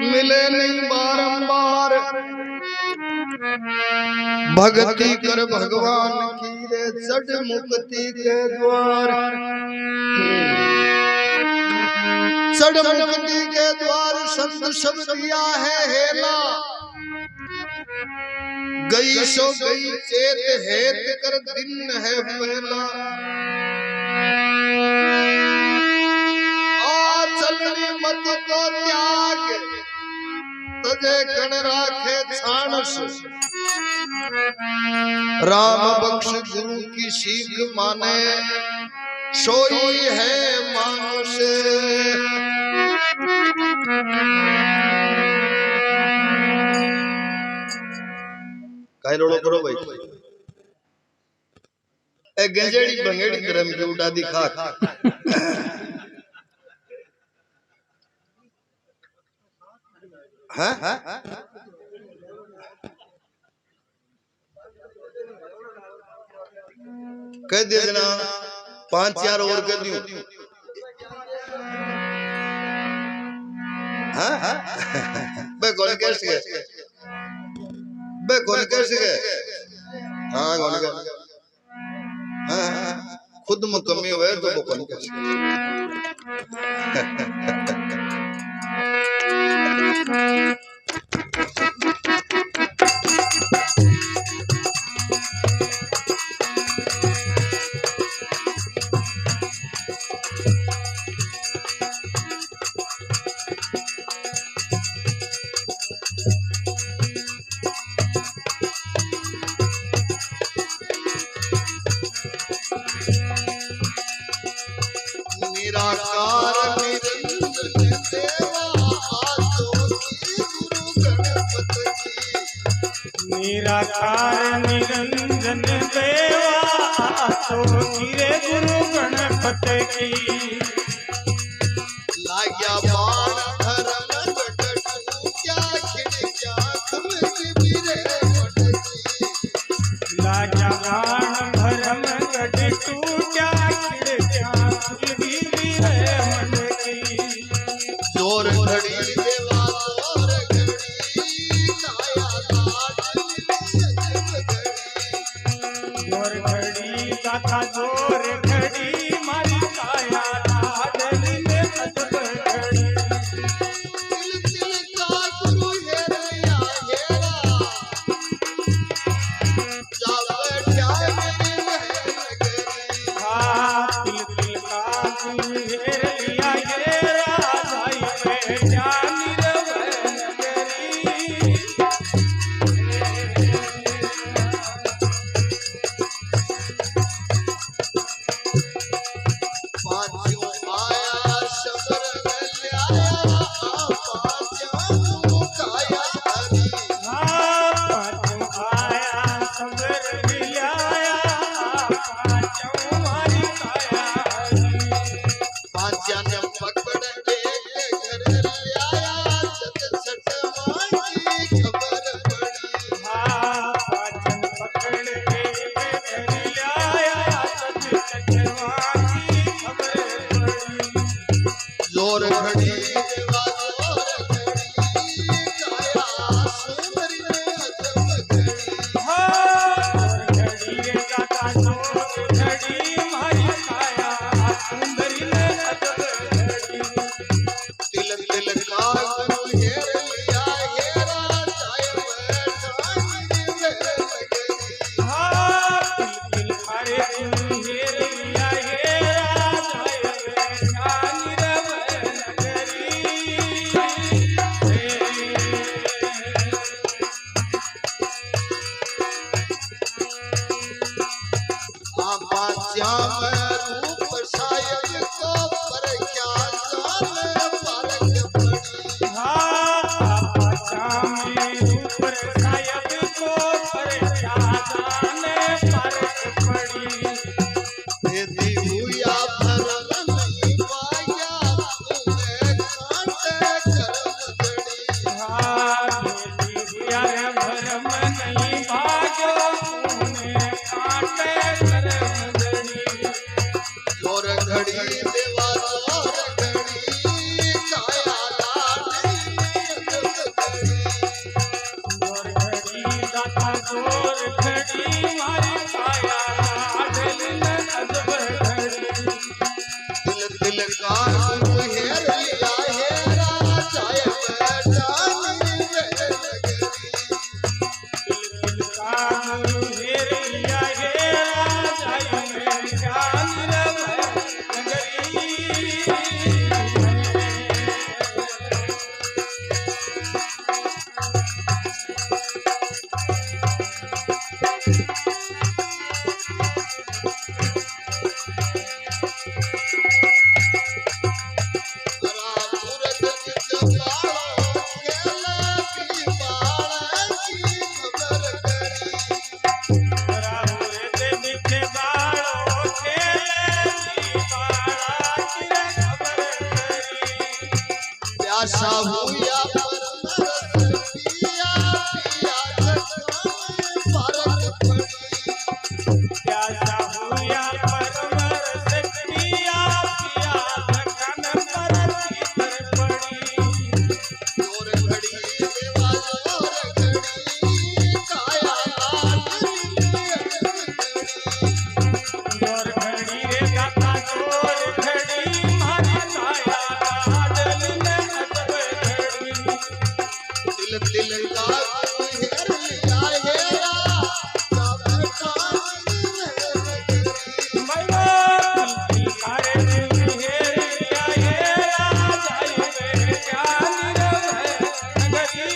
मिले नहीं बारंबार। भक्ति कर भगवान की रे चढ़ मुक्ति के द्वार। चढ़ मुक्ति के द्वार संत सब दिया है हेला। गई सो गई चेत हेत कर दिन है पहला। चलनी मत को त्याग तजे कण राखे छानस। राम बख्श गुरु की सीख माने सोई है मानुष। काहे लोड़ो करो भाई। ए गंजेड़ी बंगेड़ी धर्म की उड़ा दिखा। हाँ कह दे देना 5-4 और कर दियो। हाँ बे कौन कैसे गए बे कौन कैसे गए। हाँ कौन कैसे हाँ खुद मुकम्मी हुए तो वो कौन कैसे निराकार निरंजन देवा तो गिरे गुरु गणपत की। लाग्या बाण धर्म क्या खिड़किया तुम गिरे लाग्या बाण धर्म क्या खिड़किया गिरे मन की। जोर घड़ी देवा जोर घड़ी दाता जोर घड़ी मारी काया लाडली में अजब घड़ी। तिल तिल का गुरु हेरया हेरा जावे जाए मेरी नगरी। हाँ तिल तिल का गुरु हेरया हेरा जाई में जानी रवे नगरी। जोर घड़ी देवा जोर घड़ी काया सुंदरी में अजब घड़ी। जोर घड़ी रे दाता जोर घड़ी मारी काया सुंदरी में अजब घड़ी। तिल तिल का गुरु हेर लिया हेरा जाए बैठानी रे नगरी। हाँ तिल तिल मारे गुरु हेर लिया हेरा जाए बैठानी रवे नगरी। प्यासा हुआ परमरस पिया पिया जखान फरक पड़ी प्यासा हुआ परमरस पिया पिया जखन परती तर पड़ी जोर घड़ी देवा जोर घड़ी काया जोर घड़ी रे दाता जोर घड़ी मारी काया लाडली में अजब घड़ी दिल दिल का हेर लिया हेरा सब काम मैया कारे दिल हेरिया हेरा जाइबे ज्ञान रहे नगरी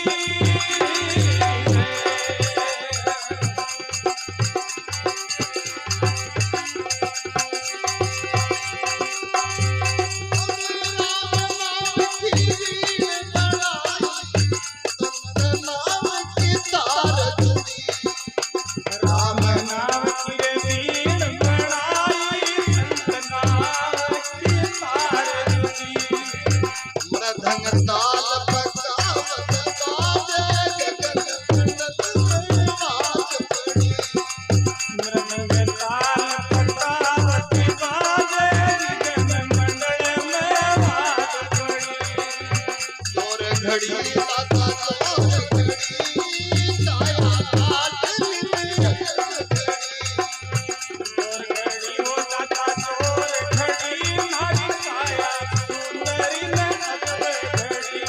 राम नाम की वीण बनाई संत नाम की तार जुड़ी मृदंग ताल पकावत बाजे गगन मंडल में बाज पड़ी मृदंग ताल पटावती बाजे गगन मंडल में बाज पड़ी जोर घड़ी दाता जोर घड़ी काया लाडली में जोर घड़ी हो दाता जोर घड़ी मारी काया सुंदरी में अजब घड़ी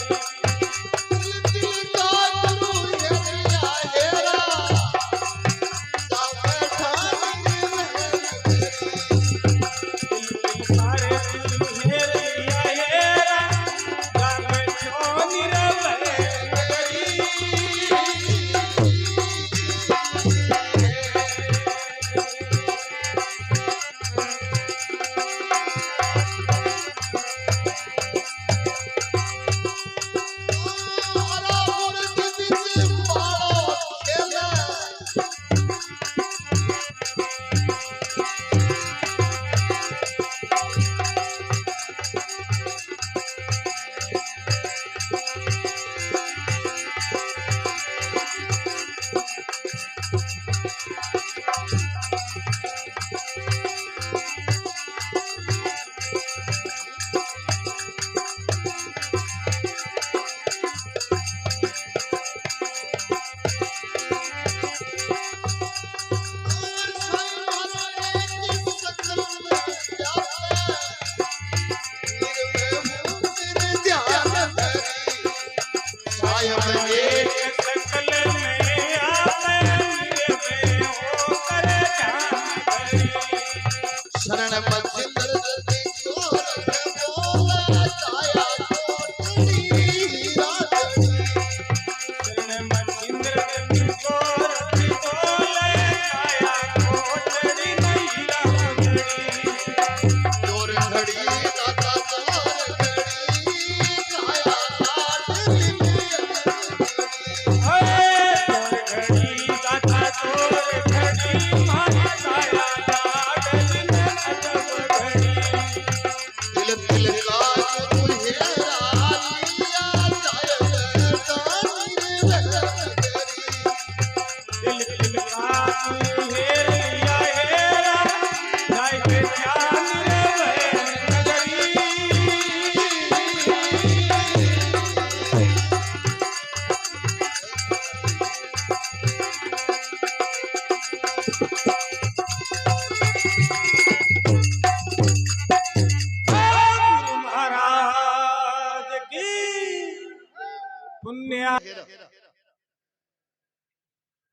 दिल का गुरु हेरिया हेरा सब ठान सारे दिल हेरिया हेरा जागे क्यों निरवै नगरी एक सकल में आवे मेरे में होकर जान भरी शरण मच्छिंद्र बोला काया कोटड़ी राजड़ी शरण मच्छिंद्र को रति बोले काया कोटड़ी नहीं रामगढ़ी जोर घड़ी दाता जोर घड़ी काया लाडली में हाय जोर घड़ी दाता जोर घड़ी मारी काया लाडली में अजब घड़ी दिल दिल का गुरु हेरा लिया जाए तानी दिल दिल का हेर लिया हेरा जाय के जान रे नगरी गुरु महाराज की पुण्य हेरा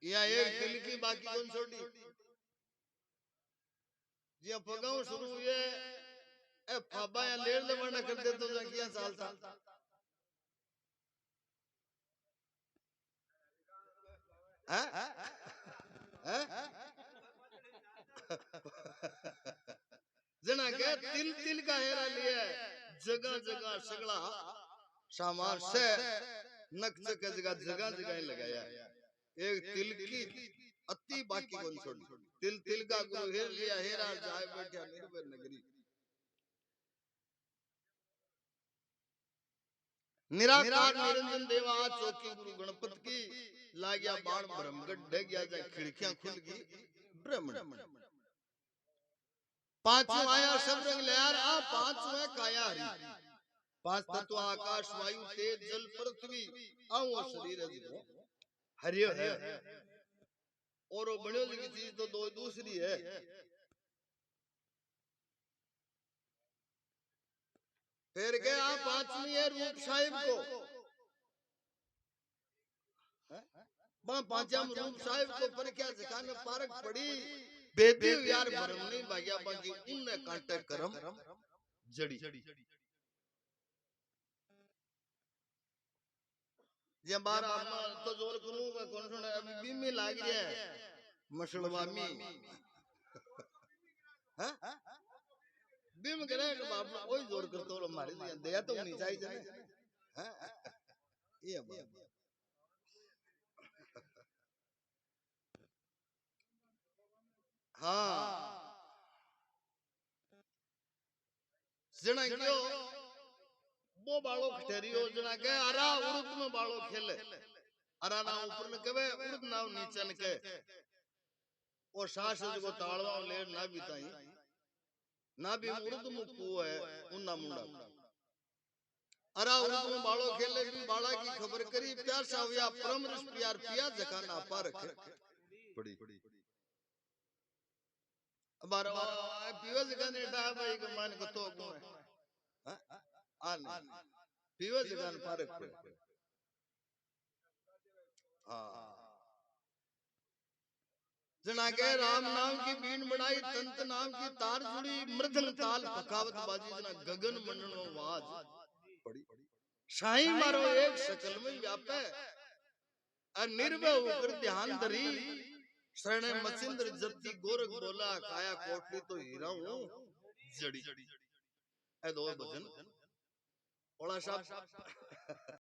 या एक दिल की बाकी कौन छोड़ी जिया पगाऊ शुरू हुए ए फाबा या लेर ले वरना कर दे तो जकिया साल साल हैं हैं जना के तिल तिल का हेरा लिया जगह जगह सगला सामान से नक्श के जगह जगह जगह लगाया एक तिल की अति बाकी कौन छोड़ी तिल तिल का गुरु हेर लिया हेरा जाए बैठा निर्भर नगरी निराकार निरंजन देवा चौकी गुरु गणपत की लाग्या बाण ब्रह्मगढ़ ढह गया जा खिड़कियां खुल गई ब्रह्मण पांचों आया सब रंग लहर आ पांचवा काया हरि पांच तत्व आकाश वायु तेज जल पृथ्वी आओ शरीर है हरियो है और वो बड़े की चीज तो दो दूसरी है फिर के आप पांचवी है रूप साहिब को पांचम रूप साहिब को पर क्या जखान पारक पड़ी बेदी यार भरम नहीं भाग्या बाकी उनने कांटे करम जड़ी जे बारा तो जोर करूंगा कौन सुन अभी बीमी लाग रहा है मसलवामी हां बीम करे कि बाप ओए जोर करतो लो मारे दया तो नहीं चाहिए हां ये बात हाँ जना क्यों वो बालो खटेरियो जना के अरा उर्द में बालो खेले अरा ना ऊपर न कवे उर्द ना नीचे न के ओ सास को तालवा ले ना बिताई ना भी उर्द मुक्को है उन्ना मुंडा अरा उर्द में बालो खेले भी बाला की खबर करी प्यार साविया परम रस प्यार पिया जखाना पा रखे पड़ी बारो पीवे जखाने डा भाई के मान को तो को है आने पीवे जखान पारक पे हाँ जना के राम नाम की बीन बनाई तंत नाम की तार जुड़ी मृदंग ताल पकावत बाजी जना गगन मंडनो वाज पड़ी साईं मारो एक सकल में व्यापे निर्भय होकर ध्यान धरी शरणे मचिंद्र जति गोरख बोला काया कोटली तो हीरा हूं जड़ी ए दो भजन ओला साहब